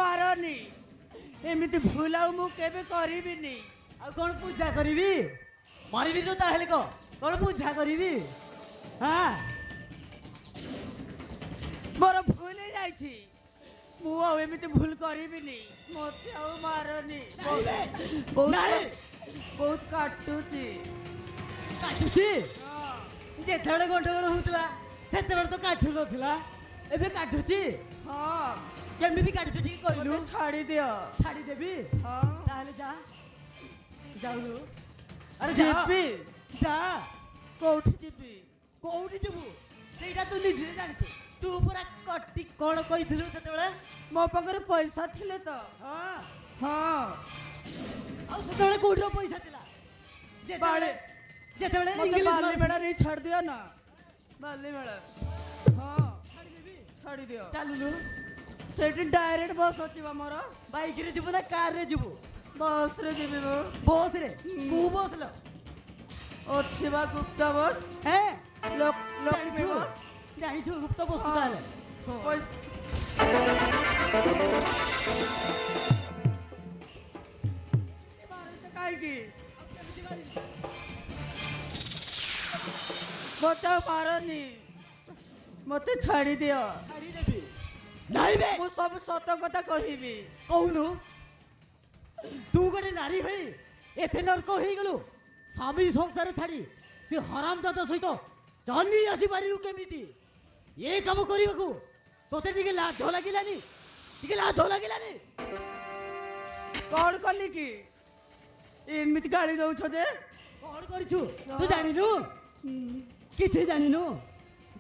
ମାରନି ଏମିତି ଭୁଲ ଆଉ ମୁଁ କେବେ କରିବିନି। ଆଉ କଣ ପୂଜା କରିବି? ମାରିବି ତ ତାହେଲେ କଣ ପୂଜା କରିବି? ହଁ ମୋର ଭୁଲ ହେଇଯାଇଛି। ମୁଁ ଆଉ ଏମିତି ଭୁଲ କରିବିନି। ମତେ ଆଉ ମାରନି। ବହୁତ କାଟୁଛି। କାଟୁଛି? ଯେତେବେଳେ ଗଣ୍ଡଗୋଳ ହଉଥିଲା ସେତେବେଳେ ତ କାଟୁ ନଥିଲା, ଏବେ କାଟୁଛି। ହଁ କେମିତି କାଟୁଛୁ ଟିକେ କହିଲୁ? ମତେ ଛାଡ଼ିଦିଅ। ଛାଡ଼ିଦେବି? ହଁ ତାହେଲେ ଯା ଯାଉନୁ। ଆରେ ଯିବି। ଯା। କୋଉଠି ଯିବି? କୋଉଠି ଯିବୁ ସେଇଟା ତୁ ନିଜେ ଜାଣିଛୁ। ତୁ ପୁରା କଟି କଣ କହିଥିଲୁ ସେତେବେଳେ? ମୋ ପାଖରେ ପଇସା ଥିଲେ ତ। ହଁ ହଁ ଆଉ ସେତେବେଳେ କୋଉଠିର ପଇସା ଥିଲା? ଯେତେବେଳେ ଯେତେବେଳେ ମତେ ଇଂଲିଶ ବାଲି ମେଳା ନେଇ ଛାଡ଼ି ଦିଅ ନା। ବାଲି ମେଳା ହଁ ଛାଡ଼ିଦେବି। ଛାଡ଼ି ଦିଅ। ଚାଲୁନୁ। ସେଇଠି ଡାଇରେକ୍ଟ ବସ୍ ଅଛି ବା ମୋର। ବାଇକରେ ଯିବୁ ନା କାରରେ ଯିବୁ? ବସରେ ଯିବି ମୁଁ। ବସରେ? କୋଉ ବସ ଲୋ? ଅଛି ବା ଗୁପ୍ତା ବସ୍। ଲକ୍ଷ୍ମୀ ବସ୍। ଜାଣିଛୁ ଗୁପ୍ତ ବସ ତାହେଲେ? କାହିଁକି ମତେ ଆଉ ମାରନି। ମତେ ଛାଡ଼ି ଦିଅ। ଛାଡ଼ିଦେବି? ନାଇଁ ବେ। ମୁଁ ସବୁ ସତ କଥା କହିବି। କହୁନୁ। ତୁ ଗୋଟେ ନାରୀ ହୋଇ ଏତେ ନର୍କ ହେଇଗଲୁ। ସ୍ୱାମୀ ସଂସାର ଛାଡ଼ି ସେ ହରାମଜାଦା ସହିତ ଚାଲି ଆସିପାରିଲୁ କେମିତି? ଏ କାମ କରିବାକୁ ତୋତେ ଟିକେ ଲାଜ ଲାଗିଲାନି? ଟିକେ ଲାଜ ଲାଗିଲାନି? କଣ କଲି କି ଏମିତି ଗାଳି ଦଉଛ ଯେ? କଣ କରିଛୁ ତୁ ଜାଣିନୁ? କିଛି ଜାଣିନୁ?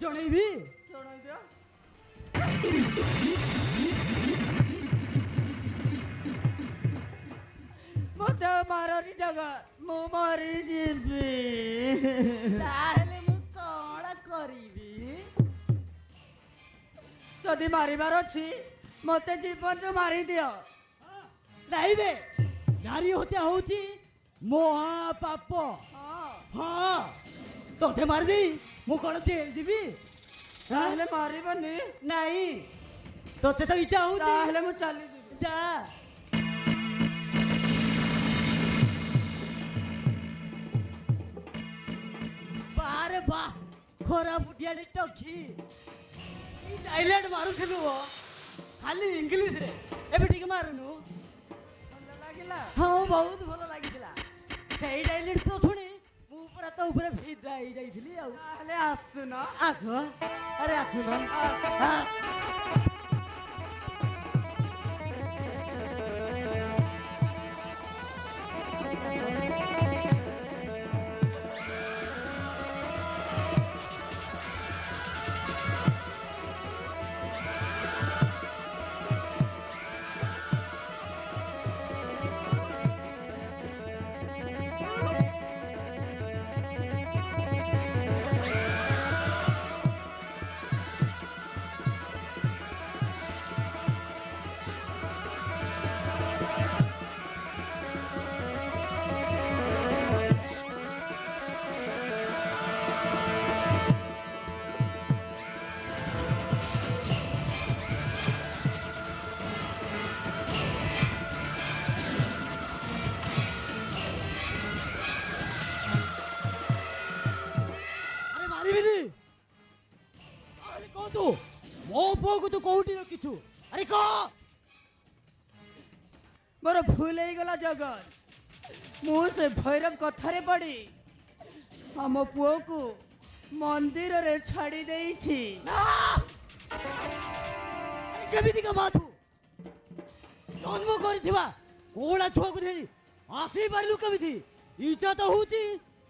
ଜଣେଇବି? ଜଣେଇ ଦିଅ। ମତେ ଆଉ ମାରନି ଜଗା। ମୁଁ ମରିଯିବି। ତାହେଲେ ମୁଁ କଣ କରିବି? ଯଦି ମାରିବାର ଅଛି ମତେ ଜୀବନରୁ ମାରିଦିଅ। ନାଇଁ ବେ, ନାରୀ ହତ୍ୟା ହଉଛି ମହାପାପ। ହଁ ତୋତେ ମାରିଦେଇ ମୁଁ କଣ ଜେଲ ଯିବି? ତାହେଲେ ମାରିବନି? ନାଇଁ ତୋତେ ତ ଇଚ୍ଛା ହଉଛି। ତାହେଲେ ମୁଁ ଚାଲିଯିବି। ଯା। ବାରେ ବା ଖରା ବୁଟିଆଡେ ଟକି ଡାଇଲଟ ମାରୁଥିଲୁ ଖାଲି ଇଂଲିଶରେ। ଏବେ ଟିକେ ମାରୁନୁ। ଭଲ ଲାଗିଲା? ହଁ ବହୁତ ଭଲ ଲାଗିଥିଲା। ସେଇ ଡାଇଲଟ ତ ଶୁଣି ମୁଁ ପୁରା ତ ଉପରେ ଫିଦା ହେଇଯାଇଥିଲି ଆଉ। ତାହେଲେ ଆସୁନ। ଆସ। ଆରେ ଆସୁନ। ତୁ ମୋ ପୁଅକୁ ତୁ କୋଉଠି ରଖିଛୁ? ଆରେ କହ। ମୋର ଭୁଲ ହେଇଗଲା ଜଗନ। ମୁଁ ସେ ଭୈରବ କଥାରେ ପଡ଼ି ଆମ ପୁଅକୁ ମନ୍ଦିରରେ ଛାଡ଼ି ଦେଇଛି। କେମିତିକା ମାଥୁ ଜନ୍ମ କରିଥିବା କୋଳା ଛୁଆକୁ ଧରି ଆସିପାରିଲୁ କେମିତି? ଇଜ୍ଜତ ହଉଛି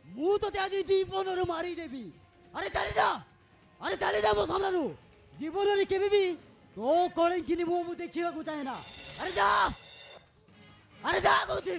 ମୁଁ ତୋତେ ଆଜି ଜୀବନରୁ ମାରିଦେବି। ଆରେ ଚାଲିଯା। ଆରେ ଚାଲିଯା ମୋ ସାମ୍ନାରୁ। ଜୀବନରେ କେବେ ବି ତୋ କଳିଙ୍କିନି ମୁଁ ଦେଖିବାକୁ ଚାହେଁ ନା। ଆରେ ଯା। ଆରେ ଯା କହୁଛି।